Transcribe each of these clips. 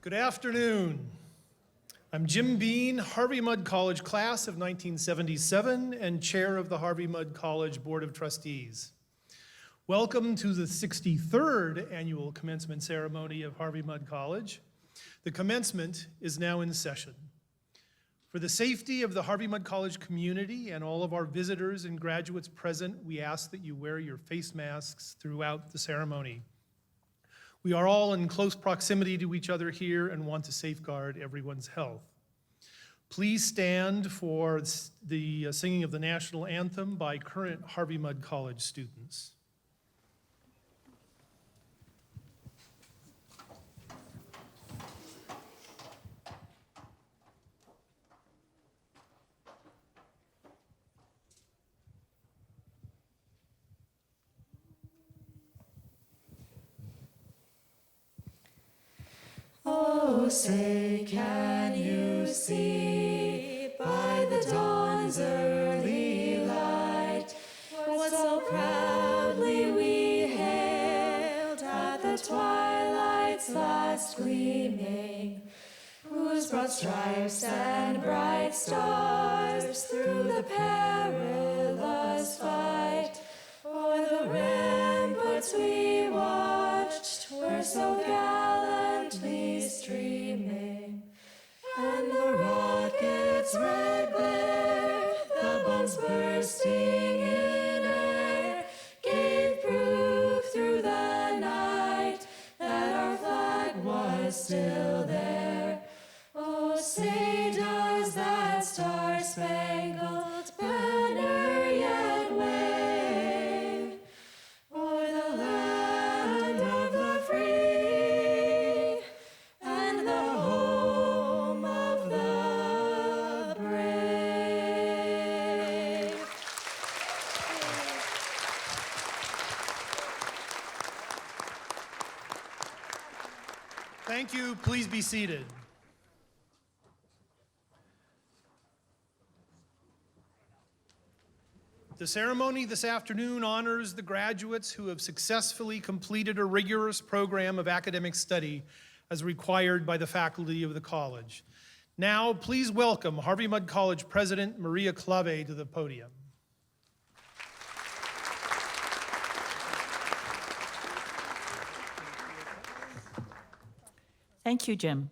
Good afternoon. I'm Jim Bean, Harvey Mudd College class of 1977 and chair of the Harvey Mudd College Board of Trustees. Welcome to the 63rd annual commencement ceremony of Harvey Mudd College. The commencement is now in session. For the safety of the Harvey Mudd College community and all of our visitors and graduates present, we ask that you wear your face masks throughout the ceremony. We are all in close proximity to each other here and want to safeguard everyone's health. Please stand for the singing of the national anthem by current Harvey Mudd College students. Oh, say, can you see by the dawn's early light what so proudly we hailed at the twilight's last gleaming, whose broad stripes and bright stars through the perilous fight o'er the ramparts we watched were so gallantly streaming, and the rocket's red glare, the bombs bursting in air, gave proof through the night that our flag was still there. Oh, say, does that star-spangled banner yet wave o'er the land of the free and the home of the brave? Thank you. Please be seated. The ceremony this afternoon honors the graduates who have successfully completed a rigorous program of academic study as required by the faculty of the college. Now, please welcome Harvey Mudd College President Maria Clave to the podium. Thank you, Jim.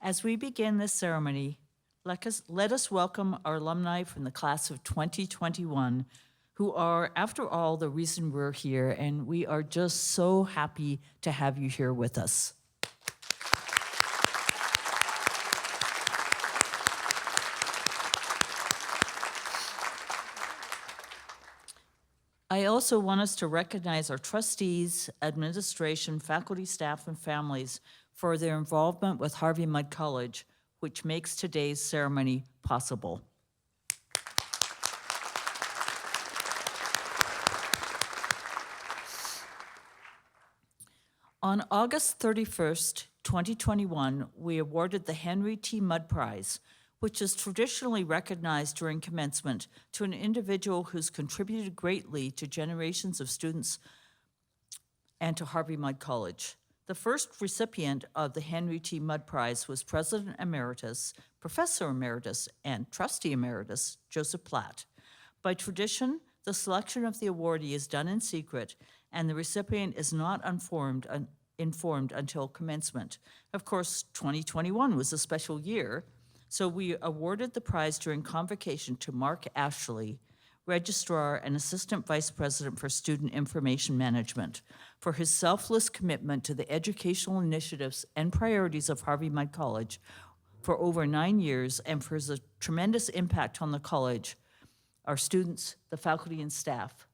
As we begin this ceremony, let us welcome our alumni from the class of 2021, who are, after all, the reason we're here, and we are just so happy to have you here with us. I also want us to recognize our trustees, administration, faculty, staff, and families for their involvement with Harvey Mudd College, which makes today's ceremony possible. On August 31st, 2021, we awarded the Henry T. Mudd Prize, which is traditionally recognized during commencement to an individual who's contributed greatly to generations of students and to Harvey Mudd College. The first recipient of the Henry T. Mudd Prize was President Emeritus, Professor Emeritus, and Trustee Emeritus Joseph Platt. By tradition, the selection of the awardee is done in secret, and the recipient is not informed until commencement. Of course, 2021 was a special year, so we awarded the prize during convocation to Mark Ashley, Registrar and Assistant Vice President for Student Information Management, for his selfless commitment to the educational initiatives and priorities of Harvey Mudd College for over 9 years, and for his tremendous impact on the college, our students, the faculty, and staff.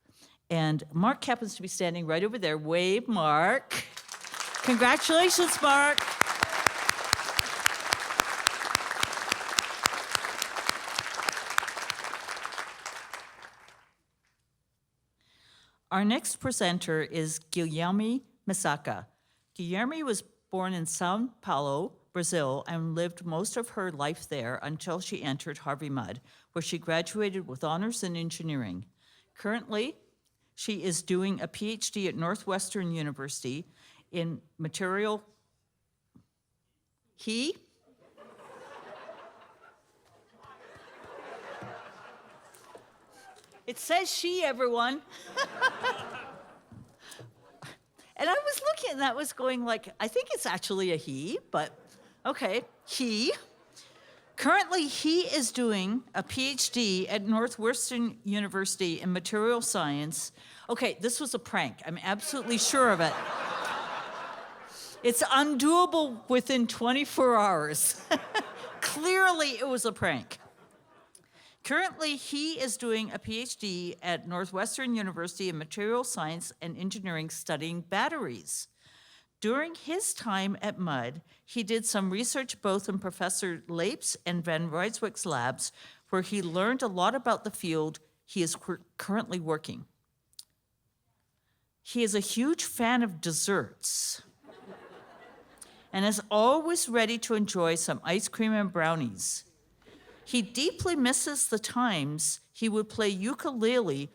And Mark happens to be standing right over there. Wave, Mark. Congratulations, Mark. Our next presenter is Guilherme Misaka. Guilherme was born in São Paulo, Brazil, and lived most of her life there until she entered Harvey Mudd, where she graduated with honors in engineering. Currently, she is doing a PhD at Northwestern University in material He? It says she, everyone. And I was looking and that was going like, I think it's actually a he, but okay, he. Currently, he is doing a PhD at Northwestern University in material science. Okay, this was a prank. I'm absolutely sure of it. It's undoable within 24 hours. Clearly, it was a prank. Currently, he is doing a PhD at Northwestern University in material science and engineering studying batteries. During his time at MUD, he did some research both in Professor Leip's and Van Ryswick's labs, where he learned a lot about the field he is currently working. He is a huge fan of desserts and is always ready to enjoy some ice cream and brownies. He deeply misses the times he would play ukulele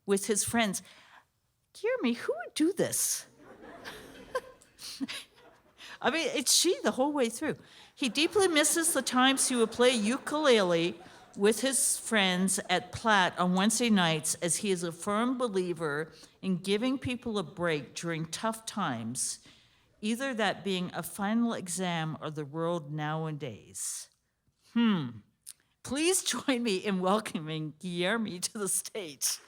with his friends. Hear me, who would do this? I mean, it's she the whole way through. He deeply misses the times he would play ukulele with his friends at Platt on Wednesday nights, as he is a firm believer in giving people a break during tough times, either that being a final exam or the world nowadays. Please join me in welcoming Guillermo to the stage.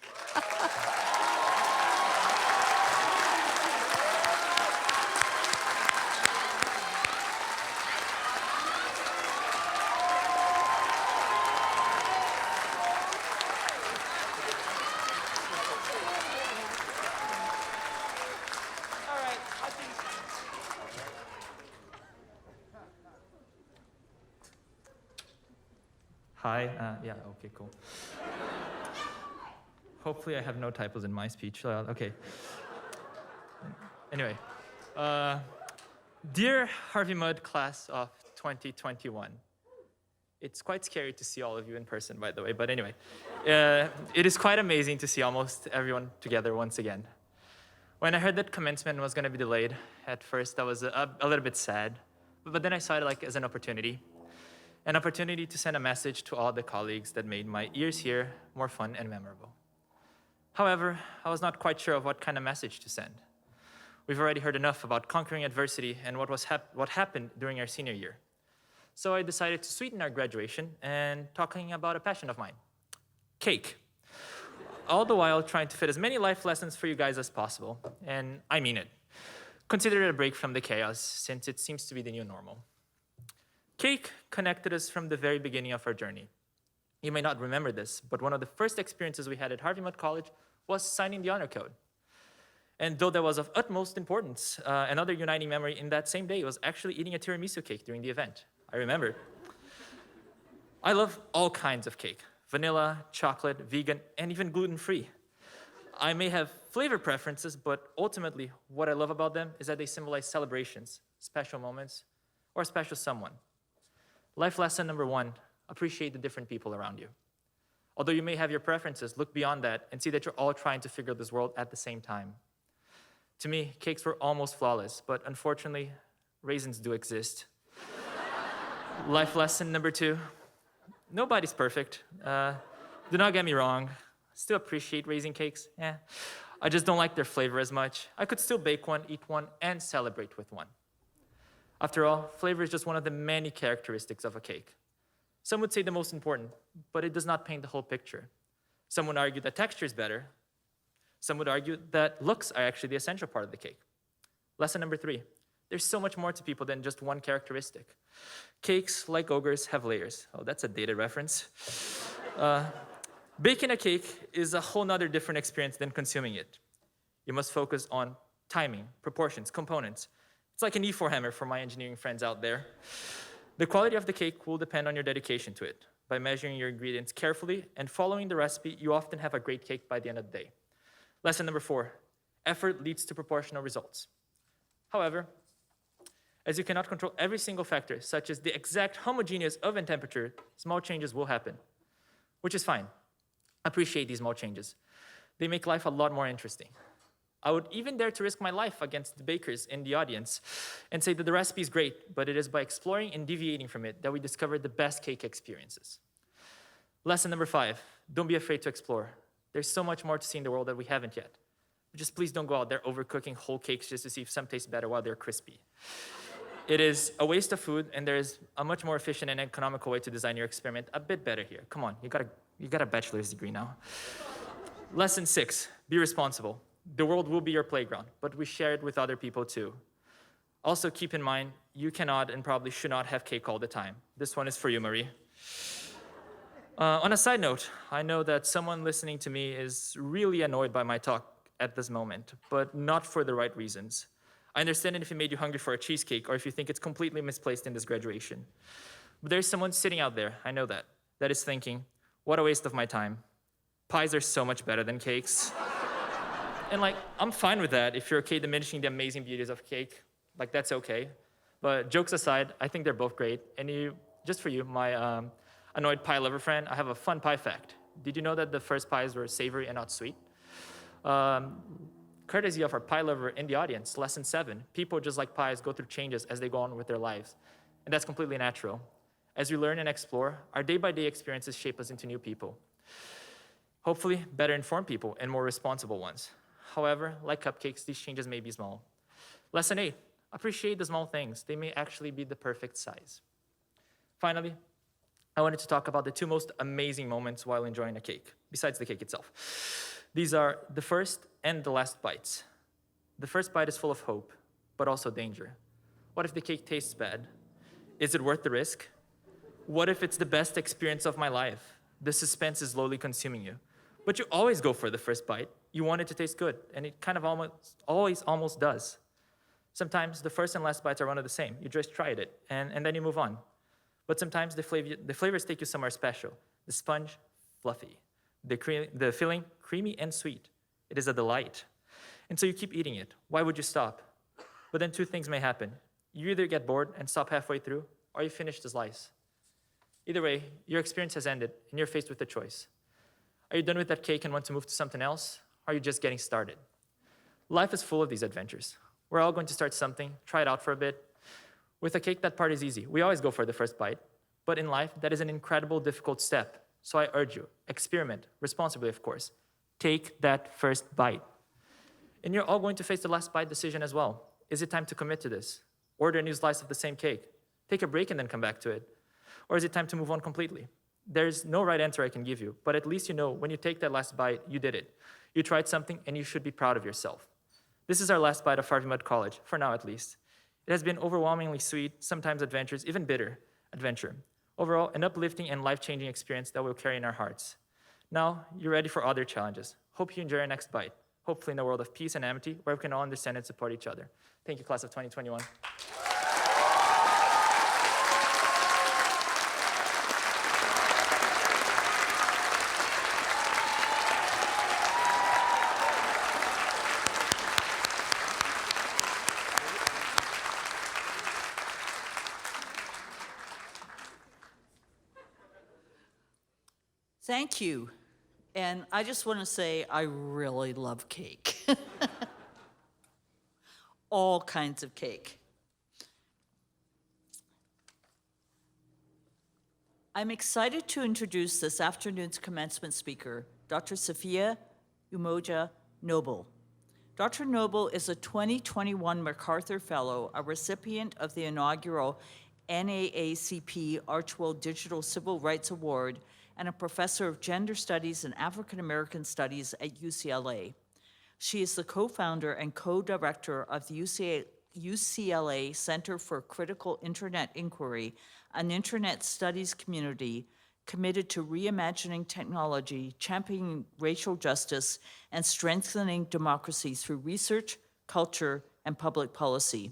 Hi, yeah, okay, cool. Hopefully I have no typos in my speech, okay. Anyway, dear Harvey Mudd class of 2021, it's quite scary to see all of you in person, by the way, but anyway, it is quite amazing to see almost everyone together once again. When I heard that commencement was gonna be delayed, at first I was a little bit sad, but then I saw it like as an opportunity to send a message to all the colleagues that made my years here more fun and memorable. However, I was not quite sure of what kind of message to send. We've already heard enough about conquering adversity and what happened during our senior year. So I decided to sweeten our graduation and talking about a passion of mine, cake. All the while trying to fit as many life lessons for you guys as possible, and I mean it. Consider it a break from the chaos, since it seems to be the new normal. Cake connected us from the very beginning of our journey. You may not remember this, but one of the first experiences we had at Harvey Mudd College was signing the honor code. And though that was of utmost importance, another uniting memory in that same day was actually eating a tiramisu cake during the event. I remember. I love all kinds of cake: vanilla, chocolate, vegan, and even gluten-free. I may have flavor preferences, but ultimately what I love about them is that they symbolize celebrations, special moments, or a special someone. Life lesson number 1, appreciate the different people around you. Although you may have your preferences, look beyond that and see that you're all trying to figure out this world at the same time. To me, cakes were almost flawless, but unfortunately, raisins do exist. Life lesson number 2, nobody's perfect. Do not get me wrong, still appreciate raisin cakes. I just don't like their flavor as much. I could still bake one, eat one, and celebrate with one. After all, flavor is just one of the many characteristics of a cake. Some would say the most important, but it does not paint the whole picture. Some would argue that texture is better. Some would argue that looks are actually the essential part of the cake. Lesson number 3, there's so much more to people than just one characteristic. Cakes, like ogres, have layers. Oh, that's a dated reference. Baking a cake is a whole nother different experience than consuming it. You must focus on timing, proportions, components. It's like an E4 hammer for my engineering friends out there. The quality of the cake will depend on your dedication to it. By measuring your ingredients carefully and following the recipe, you often have a great cake by the end of the day. Lesson number 4, effort leads to proportional results. However, as you cannot control every single factor, such as the exact homogeneous oven temperature, small changes will happen, which is fine. Appreciate these small changes. They make life a lot more interesting. I would even dare to risk my life against the bakers in the audience and say that the recipe is great, but it is by exploring and deviating from it that we discover the best cake experiences. Lesson number 5, don't be afraid to explore. There's so much more to see in the world that we haven't yet. But just please don't go out there overcooking whole cakes just to see if some taste better while they're crispy. It is a waste of food, and there is a much more efficient and economical way to design your experiment a bit better here. Come on, you got a bachelor's degree now. Lesson 6, be responsible. The world will be your playground, but we share it with other people too. Also keep in mind, you cannot and probably should not have cake all the time. This one is for you, Marie. On a side note, I know that someone listening to me is really annoyed by my talk at this moment, but not for the right reasons. I understand it if it made you hungry for a cheesecake or if you think it's completely misplaced in this graduation. But there's someone sitting out there, I know that is thinking, what a waste of my time. Pies are so much better than cakes. And I'm fine with that if you're okay diminishing the amazing beauties of cake. That's okay. But jokes aside, I think they're both great. And just for you, my annoyed pie lover friend, I have a fun pie fact. Did you know that the first pies were savory and not sweet? Courtesy of our pie lover in the audience, lesson 7, people just like pies go through changes as they go on with their lives. And that's completely natural. As we learn and explore, our day-by-day experiences shape us into new people. Hopefully, better informed people and more responsible ones. However, like cupcakes, these changes may be small. Lesson 8, appreciate the small things. They may actually be the perfect size. Finally, I wanted to talk about the 2 most amazing moments while enjoying a cake, besides the cake itself. These are the first and the last bites. The first bite is full of hope, but also danger. What if the cake tastes bad? Is it worth the risk? What if it's the best experience of my life? The suspense is slowly consuming you. But you always go for the first bite. You want it to taste good, and it kind of almost does. Sometimes the first and last bites are one of the same. You just tried it, and then you move on. But sometimes the flavors take you somewhere special. The sponge, fluffy. The filling, creamy and sweet. It is a delight. And so you keep eating it. Why would you stop? But then 2 things may happen. You either get bored and stop halfway through, or you finish the slice. Either way, your experience has ended, and you're faced with a choice. Are you done with that cake and want to move to something else? Or are you just getting started? Life is full of these adventures. We're all going to start something, try it out for a bit. With a cake, that part is easy. We always go for the first bite. But in life, that is an incredible, difficult step. So I urge you, experiment, responsibly, of course. Take that first bite. And you're all going to face the last bite decision as well. Is it time to commit to this? Order a new slice of the same cake. Take a break and then come back to it. Or is it time to move on completely? There's no right answer I can give you, but at least you know when you take that last bite, you did it. You tried something, and you should be proud of yourself. This is our last bite of Harvey Mudd College, for now at least. It has been overwhelmingly sweet, sometimes adventurous, even bitter adventure. Overall, an uplifting and life-changing experience that we'll carry in our hearts. Now, you're ready for other challenges. Hope you enjoy your next bite, hopefully in a world of peace and amity, where we can all understand and support each other. Thank you, class of 2021. Thank you. And I just want to say I really love cake. All kinds of cake. I'm excited to introduce this afternoon's commencement speaker, Dr. Sophia Umoja Noble. Dr. Noble is a 2021 MacArthur Fellow, a recipient of the inaugural NAACP Archwell Digital Civil Rights Award, and a professor of gender studies and African American studies at UCLA. She is the co-founder and co-director of the UCLA Center for Critical Internet Inquiry, an internet studies community committed to reimagining technology, championing racial justice, and strengthening democracy through research, culture, and public policy.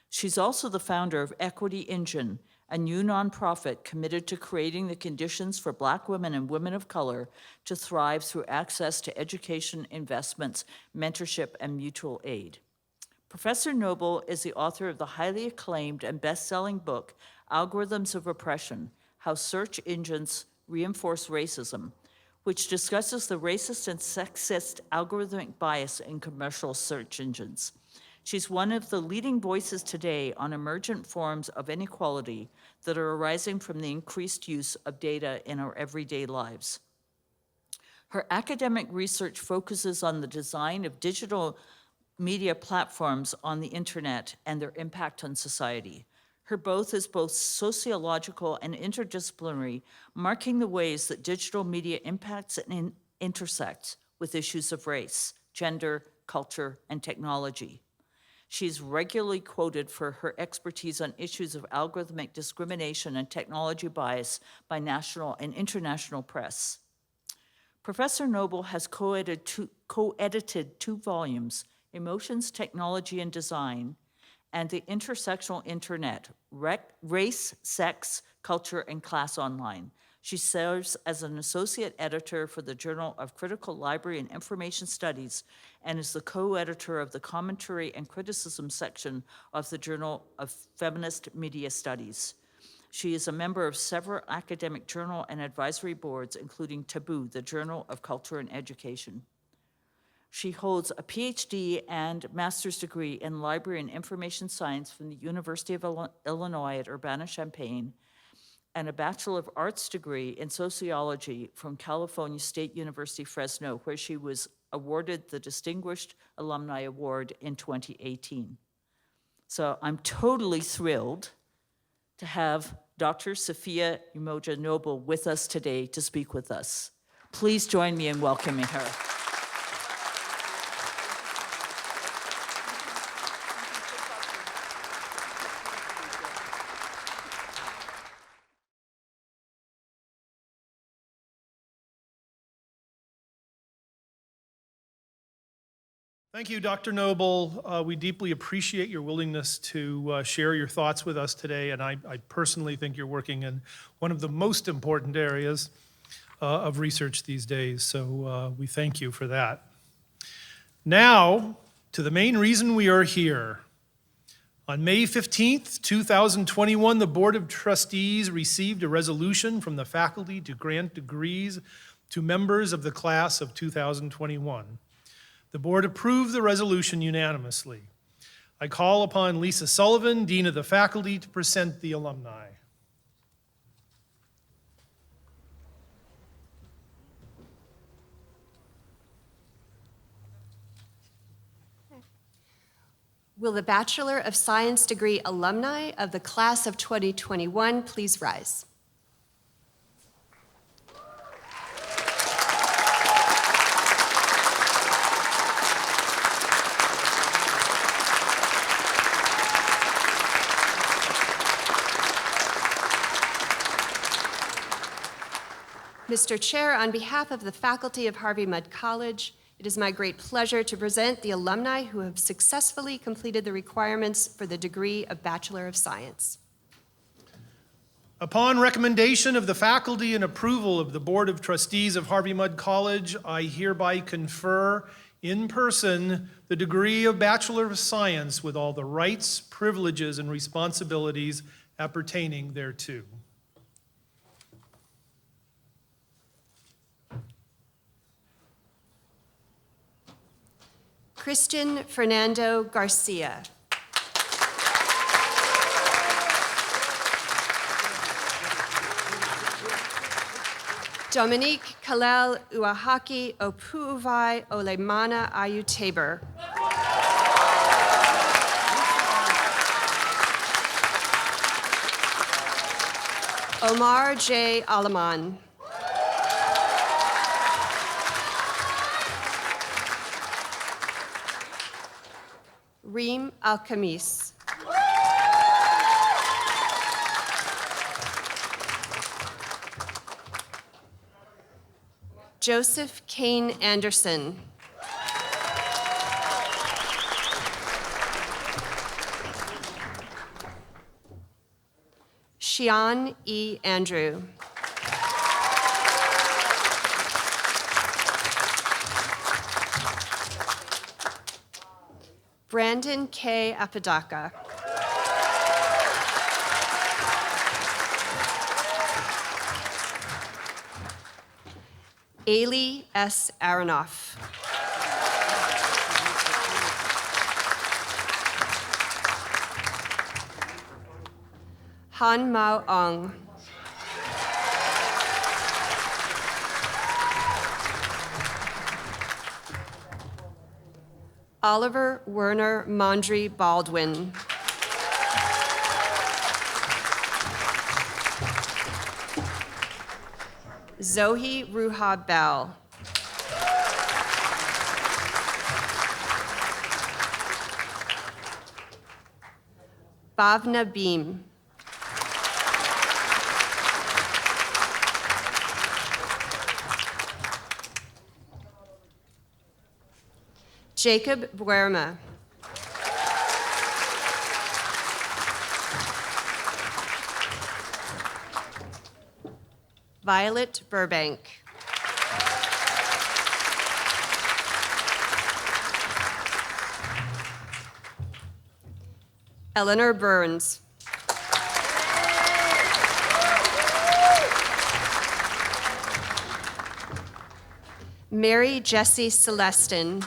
She's also the founder of Equity Engine, a new nonprofit committed to creating the conditions for Black women and women of color to thrive through access to education, investments, mentorship, and mutual aid. Professor Noble is the author of the highly acclaimed and best-selling book, Algorithms of Oppression: How Search Engines Reinforce Racism, which discusses the racist and sexist algorithmic bias in commercial search engines. She's one of the leading voices today on emergent forms of inequality that are arising from the increased use of data in our everyday lives. Her academic research focuses on the design of digital media platforms on the internet and their impact on society. Her both is both sociological and interdisciplinary, marking the ways that digital media impacts and intersects with issues of race, gender, culture, and technology. She's regularly quoted for her expertise on issues of algorithmic discrimination and technology bias by national and international press. Professor Noble has co-edited two volumes, Emotions, Technology, and Design, and the Intersectional Internet, Race, Sex, Culture, and Class Online. She serves as an associate editor for the Journal of Critical Library and Information Studies and is the co-editor of the Commentary and Criticism section of the Journal of Feminist Media Studies. She is a member of several academic journal and advisory boards, including Taboo, the Journal of Culture and Education. She holds a PhD and master's degree in Library and Information Science from the University of Illinois at Urbana-Champaign, and a Bachelor of Arts degree in Sociology from California State University, Fresno, where she was awarded the Distinguished Alumni Award in 2018. So I'm totally thrilled to have Dr. Sophia Umoja Noble with us today to speak with us. Please join me in welcoming her. Thank you, Dr. Noble. We deeply appreciate your willingness to share your thoughts with us today, and I personally think you're working in one of the most important areas of research these days, so we thank you for that. Now, to the main reason we are here. On May 15th, 2021, the Board of Trustees received a resolution from the faculty to grant degrees to members of the class of 2021. The board approved the resolution unanimously. I call upon Lisa Sullivan, Dean of the Faculty, to present the alumni. Will the Bachelor of Science degree alumni of the class of 2021 please rise? Mr. Chair, on behalf of the faculty of Harvey Mudd College, it is my great pleasure to present the alumni who have successfully completed the requirements for the degree of Bachelor of Science. Upon recommendation of the faculty and approval of the Board of Trustees of Harvey Mudd College, I hereby confer in person the degree of Bachelor of Science with all the rights, privileges, and responsibilities appertaining thereto. Christian Fernando Garcia. Dominique Kalel Uahaki Opuuvai Olemana Ayu Tabor. Omar J. Alaman. Reem Al-Khamis. Joseph Kane Anderson. Shian E. Andrew. Brandon K. Apodaca. Ailey S. Aronoff. Han Mao Ong. Oliver Werner Mondry Baldwin. Zoe Ruha Bell. Bhavna Beam. Jacob Buerma. Violet Burbank. Eleanor Burns. Mary Jessie Celestin.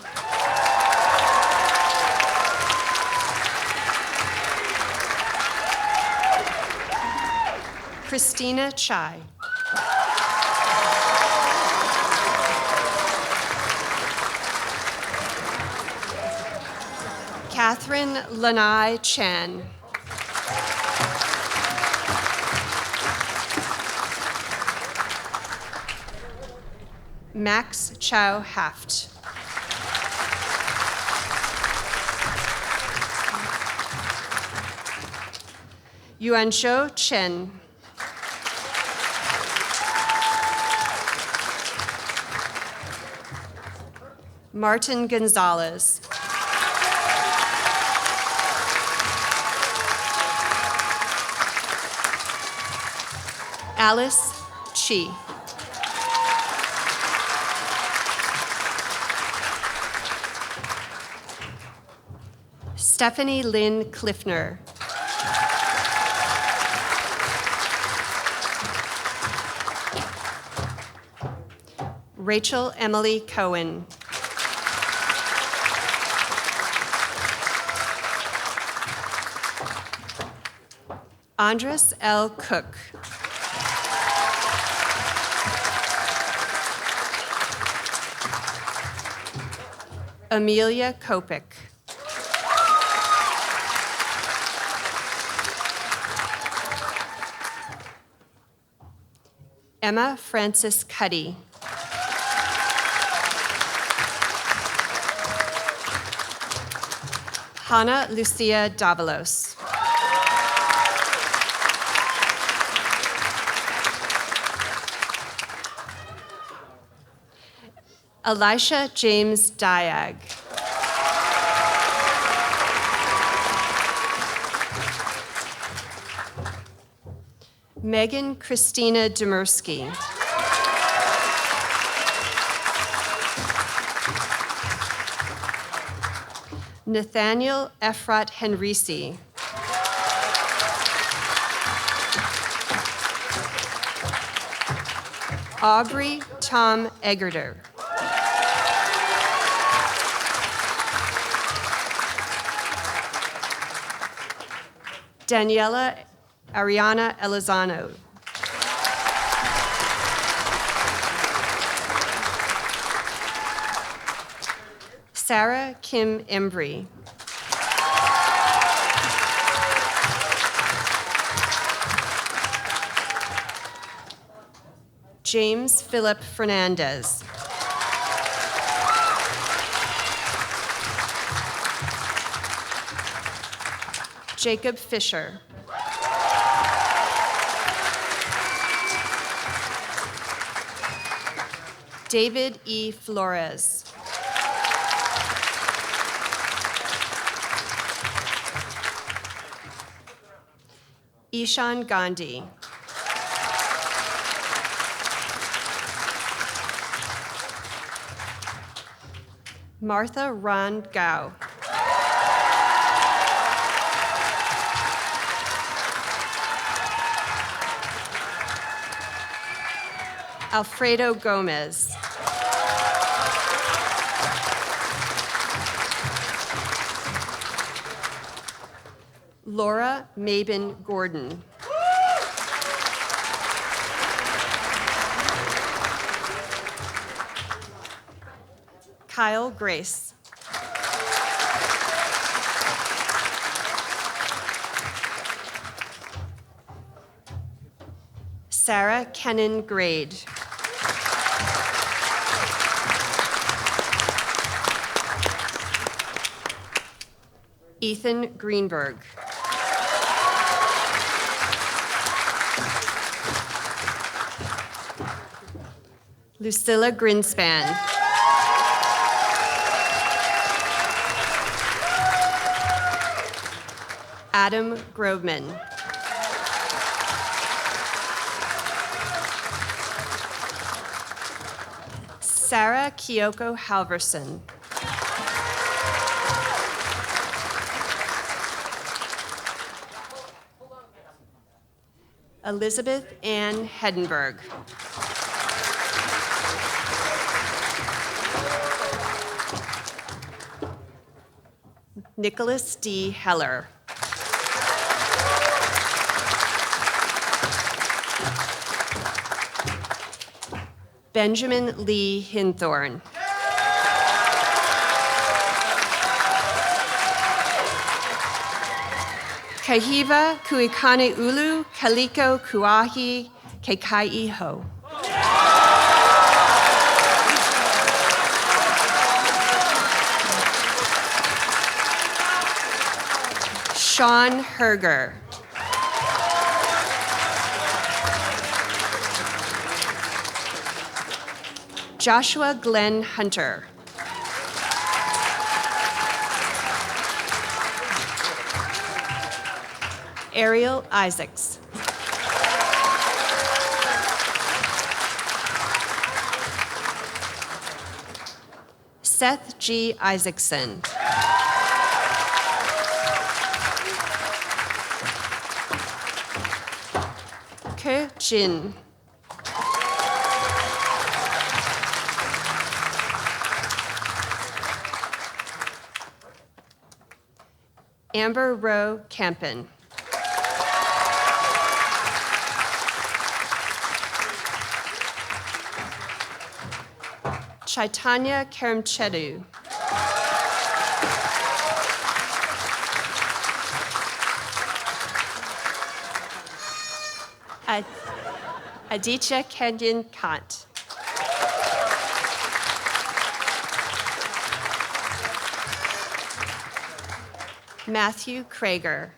Christina Chai. Catherine Lanai Chan. Max Chow Haft. Yuanshou Chen. Martin Gonzalez. Alice Chi. Stephanie Lynn Cliffner. Rachel Emily Cohen. Andres L. Cook. Amelia Kopik. Emma Francis Cuddy. Hannah Lucia Davalos. Elisha James Diag. Megan Christina Demersky. Nathaniel Efrat Henrici. Aubrey Tom Egerter. Daniela Ariana Elizano. Sarah Kim Embry. James Philip Fernandez. Jacob Fisher. David E. Flores. Ishan Gandhi. Martha Ron Gao. Alfredo Gomez. Laura Mabin Gordon. Kyle Grace. Sarah Kennan Grade. Ethan Greenberg. Lucilla Grinspan. Adam Groveman. Sarah Kyoko Halverson. Elizabeth Ann Hedenberg. Nicholas D. Heller. Benjamin Lee Hinthorn. Kahiva Kuikane Ulu Kaliko Kuahi Kekai Ho. Sean Herger. Joshua Glenn Hunter. Ariel Isaacs. Seth G. Isaacson. Ke Jin. Amber Rowe Campen. Chaitanya Karamchedu. Aditya Kenyon Kant. Matthew Krager.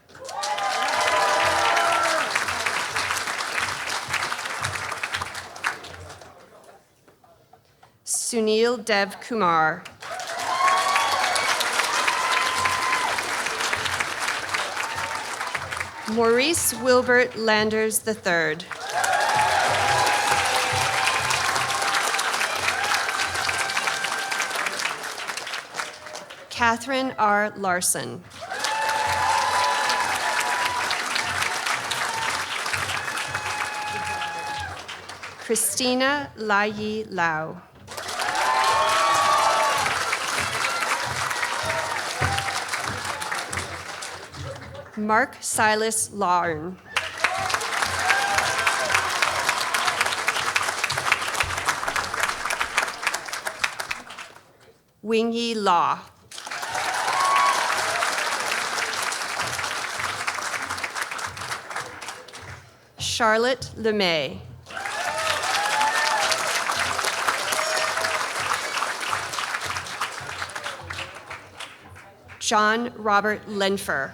Sunil Dev Kumar. Maurice Wilbert Landers III. Catherine R. Larson. Christina Lai Lau. Mark Silas Larn. Wingyi Law. Charlotte LeMay. John Robert Lenfer.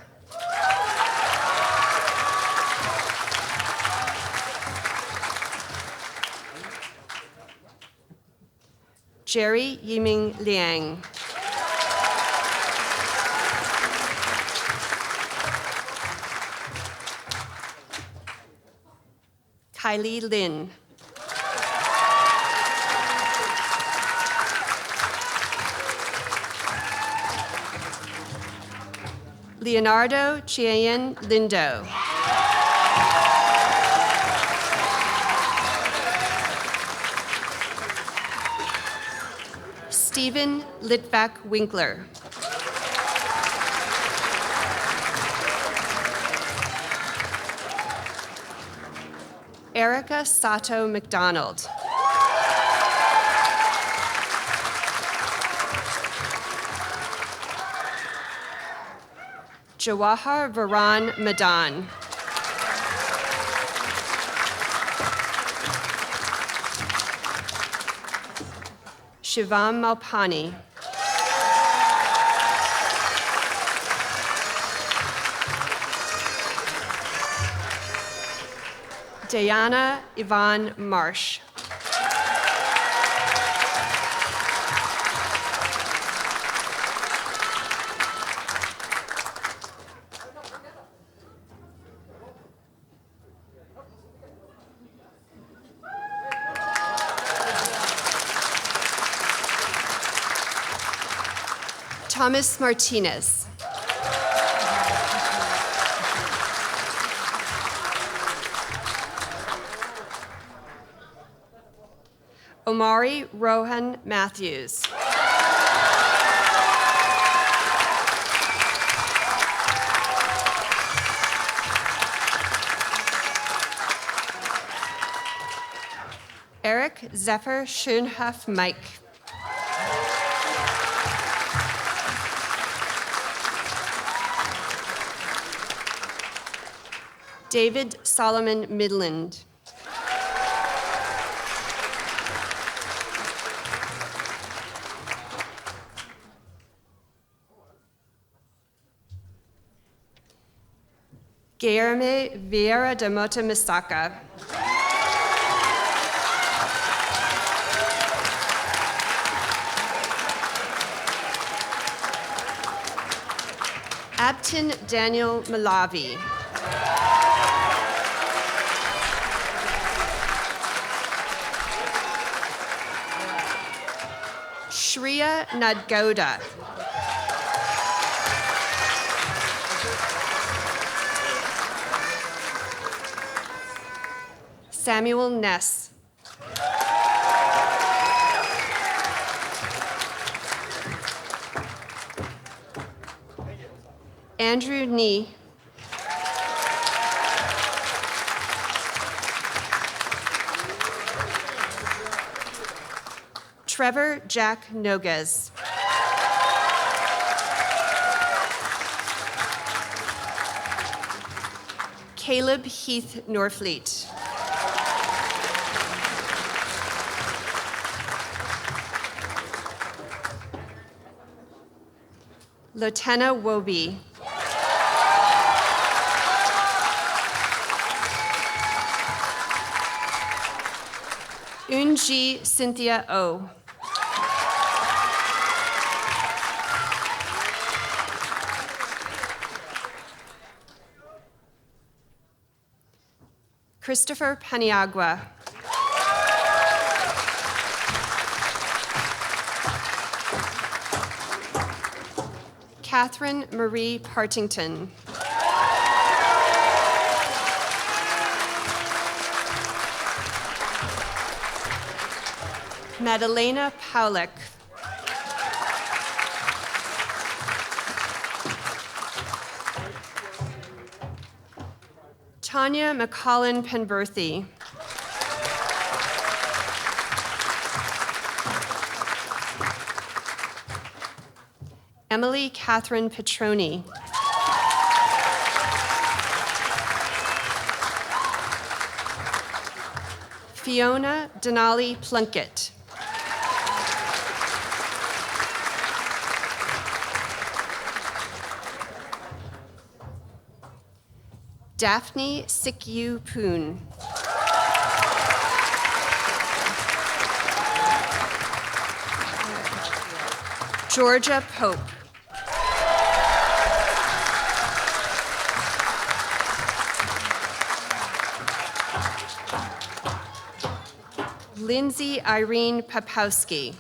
Jerry Yiming Liang. Kylie Lin. Leonardo Chien Lindo. Stephen Litvak Winkler. Erica Sato McDonald. Jawahar Varan Madan. Shivam Malpani. Diana Yvonne Marsh. Thomas Martinez. Omari Rohan Matthews. Eric Zephyr Schoenhoff Mike. David Solomon Midland. Guilherme Vieira da Mota Misaka. Abtin Daniel Malavi. Shreya Nadgoda. Samuel Ness. Andrew Nee. Trevor Jack Noguez. Caleb Heath Norfleet. Lieutenant Wobi. Unji Cynthia O. Christopher Paniagua. Catherine Marie Partington. Madalena Paulik. Tanya McCollin Penberthy. Emily Catherine Petroni. Fiona Denali Plunkett. Daphne Sikyu Poon. Georgia Pope. Lindsay Irene Popowski.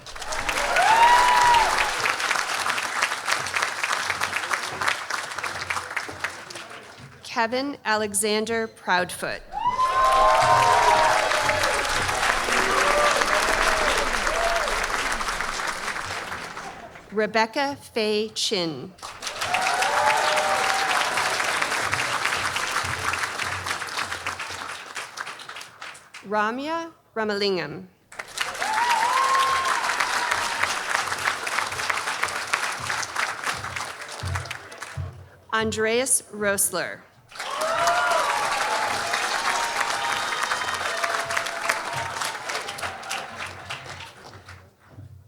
Kevin Alexander Proudfoot. Rebecca Faye Chin. Ramya Ramalingam. Andreas Rosler.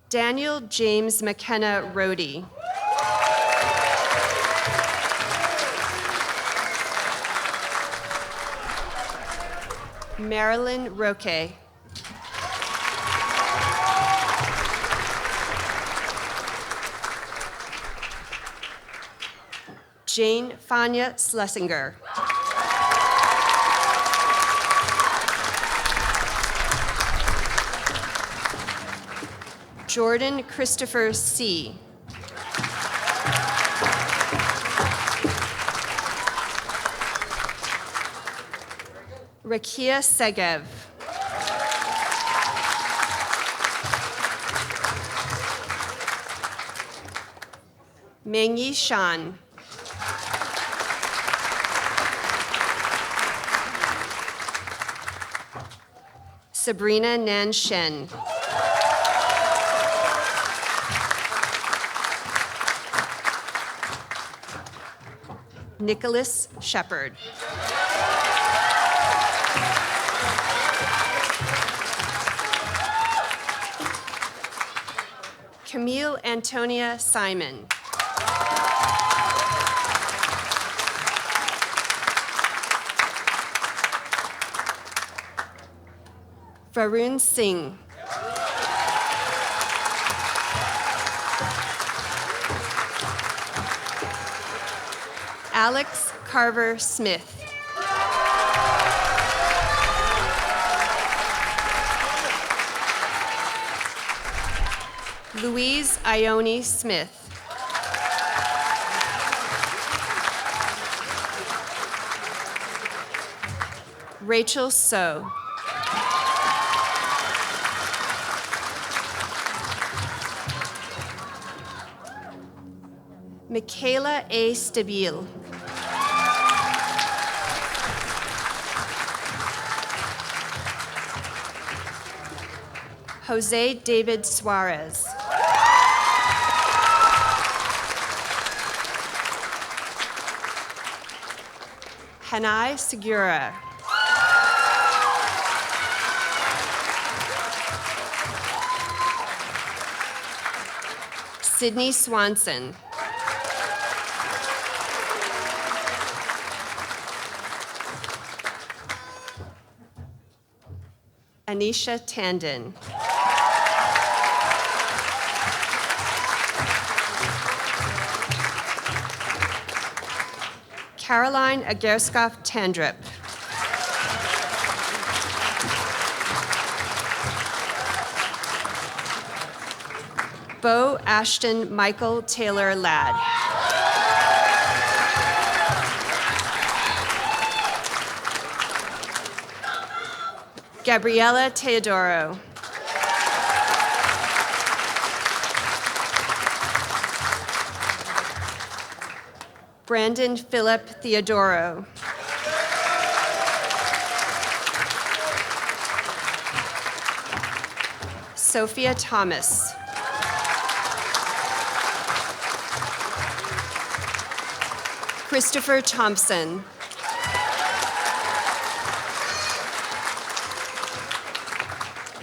Daniel James McKenna Rohde. Marilyn Roque. Jane Fania Schlesinger. Jordan Christopher C. Rakia Segev. Mengyi Shan. Sabrina Nan Shen. Nicholas Shepard. Camille Antonia Simon. Varun Singh. Alex Carver Smith. Louise Ione Smith. Rachel So. Michaela A. Stabile. Jose David Suarez. Hanai Segura. Sydney Swanson. Anisha Tandon. Caroline Agerskov Tandrip. Bo Ashton Michael Taylor Ladd. Gabriela Teodoro. Brandon Philip Theodoro. Sophia Thomas. Christopher Thompson.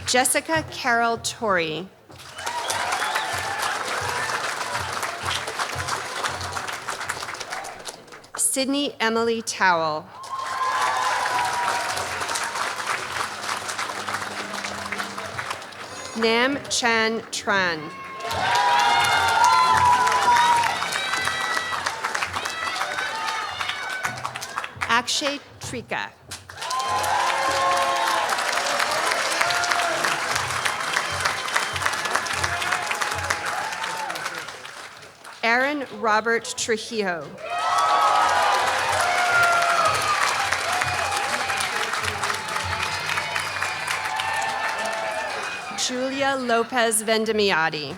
Jessica Carol Torrey. Sydney Emily Towell. Nam Chan Tran. Akshay Trika. Aaron Robert Trujillo. Julia Lopez Vendemiati.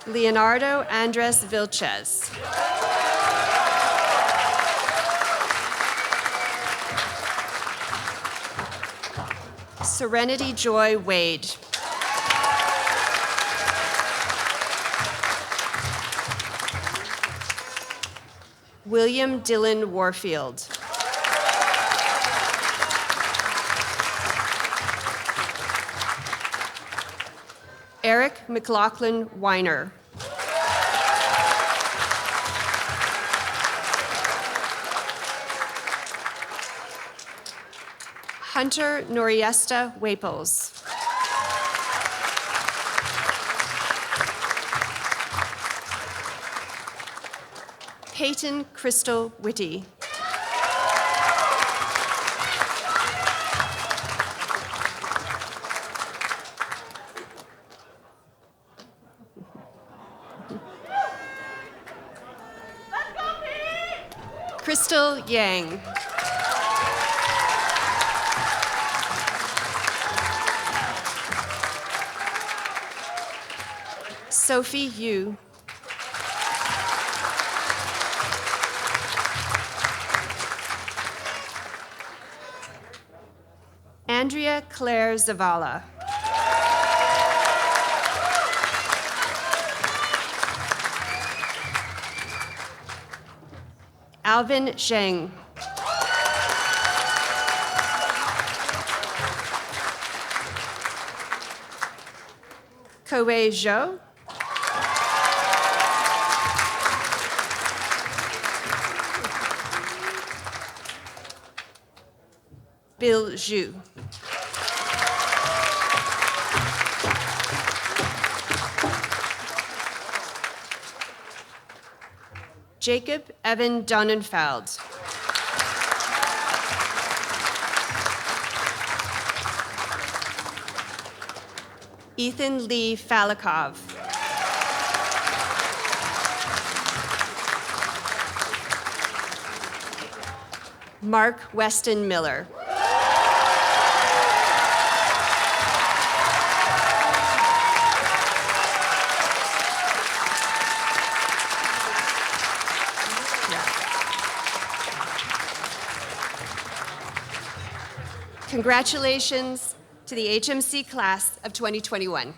Leonardo Andres Vilches. Serenity Joy Wade. William Dillon Warfield. Eric McLaughlin Weiner. Hunter Noriesta Waples. Peyton Crystal Whitty. Crystal Yang. Sophie Yu. Andrea Claire Zavala. Alvin Zheng. Koei Zhou. Bill Zhu. Jacob Evan Donnenfeld. Ethan Lee Falikov. Mark Weston Miller. Congratulations to the HMC class of 2021.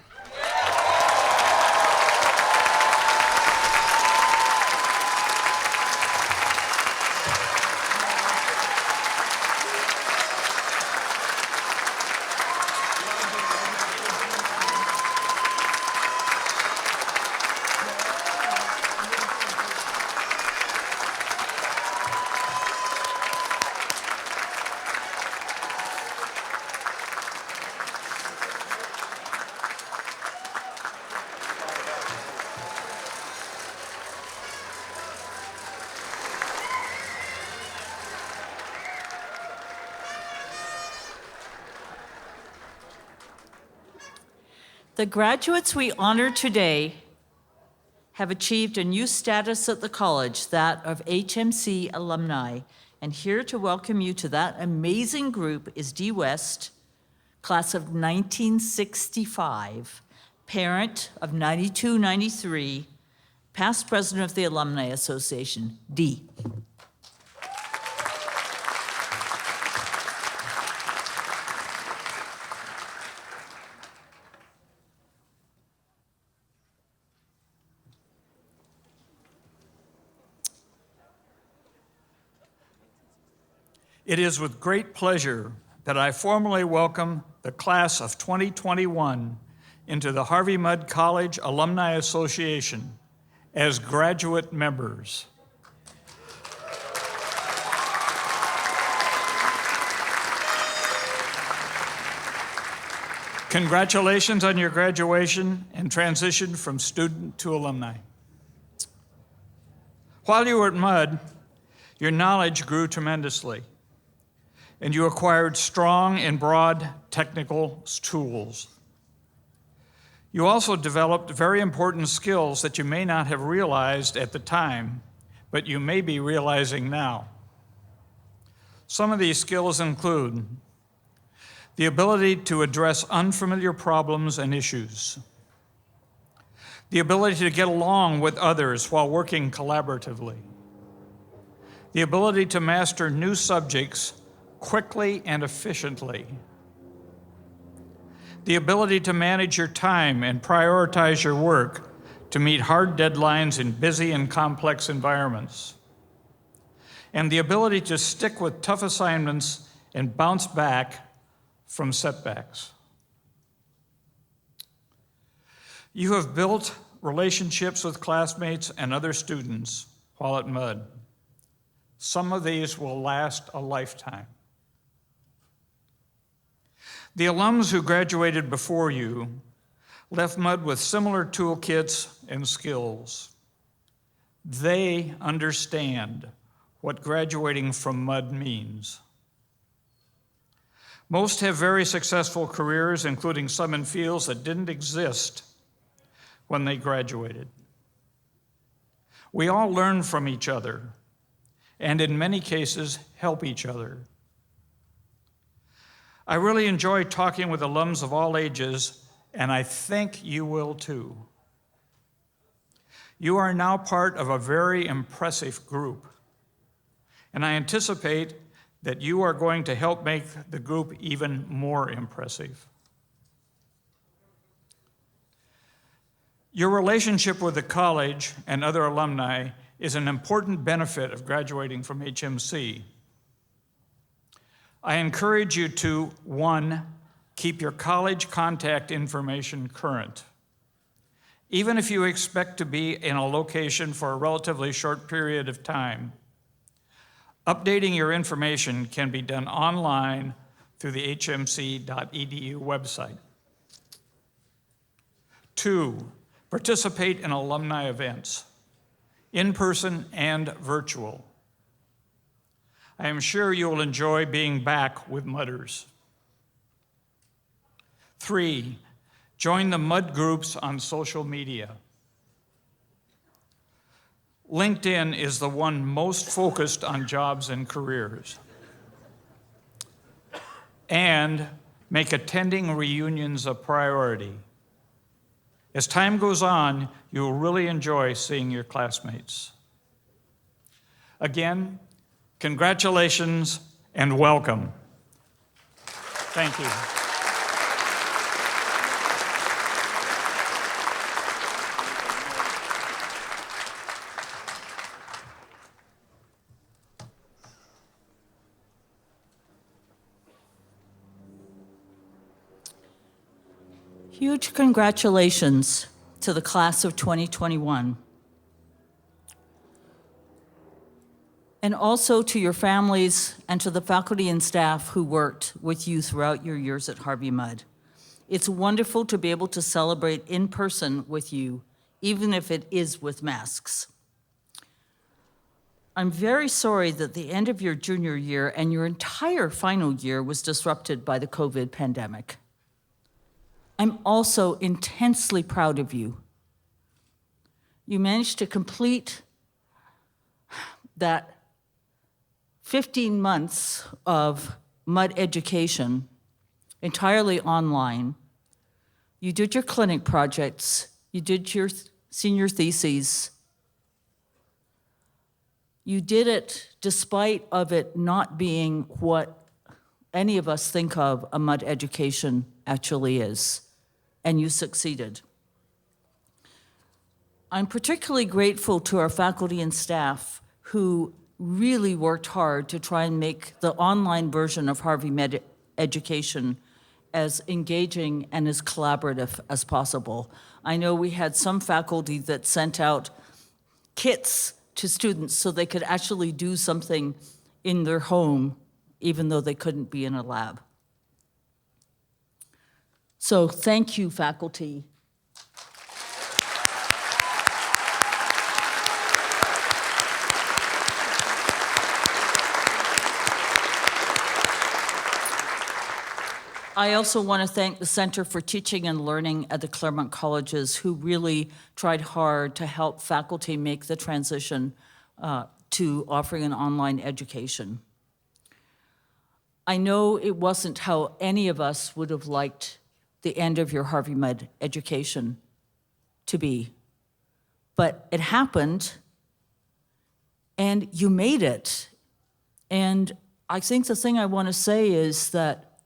The graduates we honor today have achieved a new status at the college, that of HMC alumni. And here to welcome you to that amazing group is Dee West, class of 1965, parent of 92-93, past president of the Alumni Association. Dee. It is with great pleasure that I formally welcome the class of 2021 into the Harvey Mudd College Alumni Association as graduate members. Congratulations on your graduation and transition from student to alumni. While you were at Mudd, your knowledge grew tremendously, and you acquired strong and broad technical tools. You also developed very important skills that you may not have realized at the time, but you may be realizing now. Some of these skills include the ability to address unfamiliar problems and issues, the ability to get along with others while working collaboratively, the ability to master new subjects quickly and efficiently, the ability to manage your time and prioritize your work to meet hard deadlines in busy and complex environments, and the ability to stick with tough assignments and bounce back from setbacks. You have built relationships with classmates and other students while at Mudd. Some of these will last a lifetime. The alums who graduated before you left Mudd with similar toolkits and skills. They understand what graduating from Mudd means. Most have very successful careers, including some in fields that didn't exist when they graduated. We all learn from each other, and in many cases, help each other. I really enjoy talking with alums of all ages, and I think you will too. You are now part of a very impressive group, and I anticipate that you are going to help make the group even more impressive. Your relationship with the college and other alumni is an important benefit of graduating from HMC. I encourage you to, 1, keep your college contact information current. Even if you expect to be in a location for a relatively short period of time, updating your information can be done online through the hmc.edu website. 2, participate in alumni events, in person and virtual. I am sure you will enjoy being back with Mudders. 3, join the Mudd groups on social media. LinkedIn is the one most focused on jobs and careers. And make attending reunions a priority. As time goes on, you will really enjoy seeing your classmates. Again, congratulations and welcome. Thank you. Huge congratulations to the class of 2021. And also to your families and to the faculty and staff who worked with you throughout your years at Harvey Mudd. It's wonderful to be able to celebrate in person with you, even if it is with masks. I'm very sorry that the end of your junior year and your entire final year was disrupted by the COVID pandemic. I'm also intensely proud of you. You managed to complete that 15 months of Mudd education entirely online. You did your clinic projects, you did your senior theses. You did it despite of it not being what any of us think of a Mudd education actually is, and you succeeded. I'm particularly grateful to our faculty and staff who really worked hard to try and make the online version of Harvey Med education as engaging and as collaborative as possible. I know we had some faculty that sent out kits to students so they could actually do something in their home, even though they couldn't be in a lab. So thank you, faculty. I also want to thank the Center for Teaching and Learning at the Claremont Colleges, who really tried hard to help faculty make the transition to offering an online education. I know it wasn't how any of us would have liked the end of your Harvey Mudd education to be, but it happened, and you made it. And I think the thing I want to say is that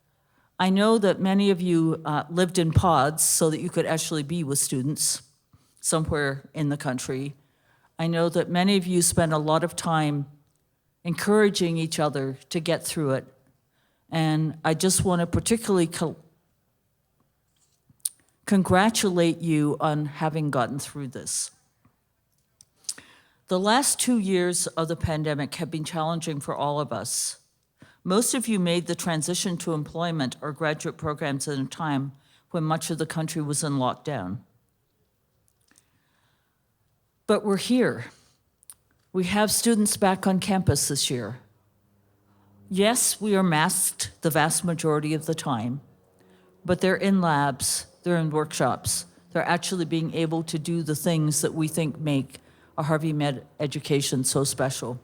I know that many of you lived in pods so that you could actually be with students somewhere in the country. I know that many of you spent a lot of time encouraging each other to get through it. And I just want to particularly congratulate you on having gotten through this. The last 2 years of the pandemic have been challenging for all of us. Most of you made the transition to employment or graduate programs at a time when much of the country was in lockdown. But we're here. We have students back on campus this year. Yes, we are masked the vast majority of the time, but they're in labs, they're in workshops, they're actually being able to do the things that we think make a Harvey Med education so special.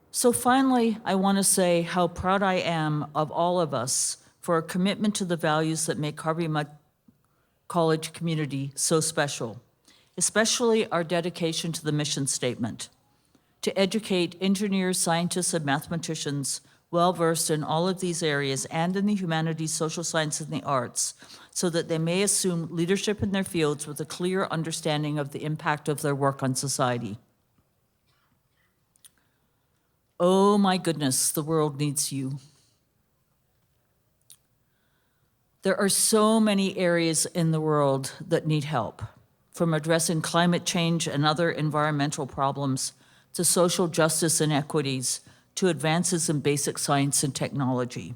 So finally, I want to say how proud I am of all of us for our commitment to the values that make Harvey Mudd College community so special, especially our dedication to the mission statement, to educate engineers, scientists, and mathematicians well-versed in all of these areas and in the humanities, social sciences, and the arts, so that they may assume leadership in their fields with a clear understanding of the impact of their work on society. Oh my goodness, the world needs you. There are so many areas in the world that need help, from addressing climate change and other environmental problems to social justice and equities, to advances in basic science and technology.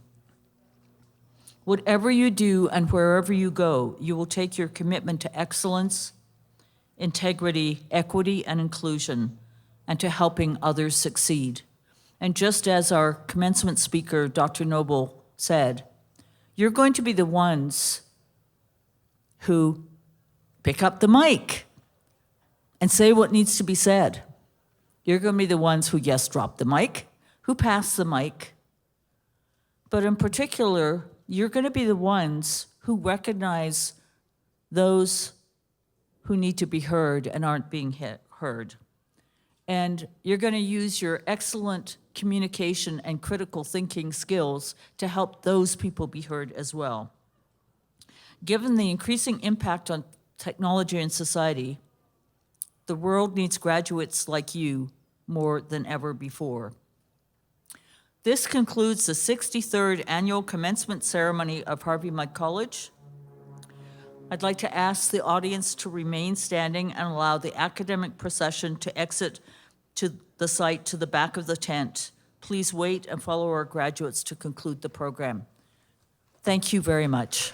Whatever you do and wherever you go, you will take your commitment to excellence, integrity, equity, and inclusion, and to helping others succeed. And just as our commencement speaker, Dr. Noble, said, you're going to be the ones who pick up the mic and say what needs to be said. You're going to be the ones who, yes, drop the mic, who pass the mic, but in particular, you're going to be the ones who recognize those who need to be heard and aren't being heard. And you're going to use your excellent communication and critical thinking skills to help those people be heard as well. Given the increasing impact on technology and society, the world needs graduates like you more than ever before. This concludes the 63rd annual commencement ceremony of Harvey Mudd College. I'd like to ask the audience to remain standing and allow the academic procession to exit to the site to the back of the tent. Please wait and follow our graduates to conclude the program. Thank you very much.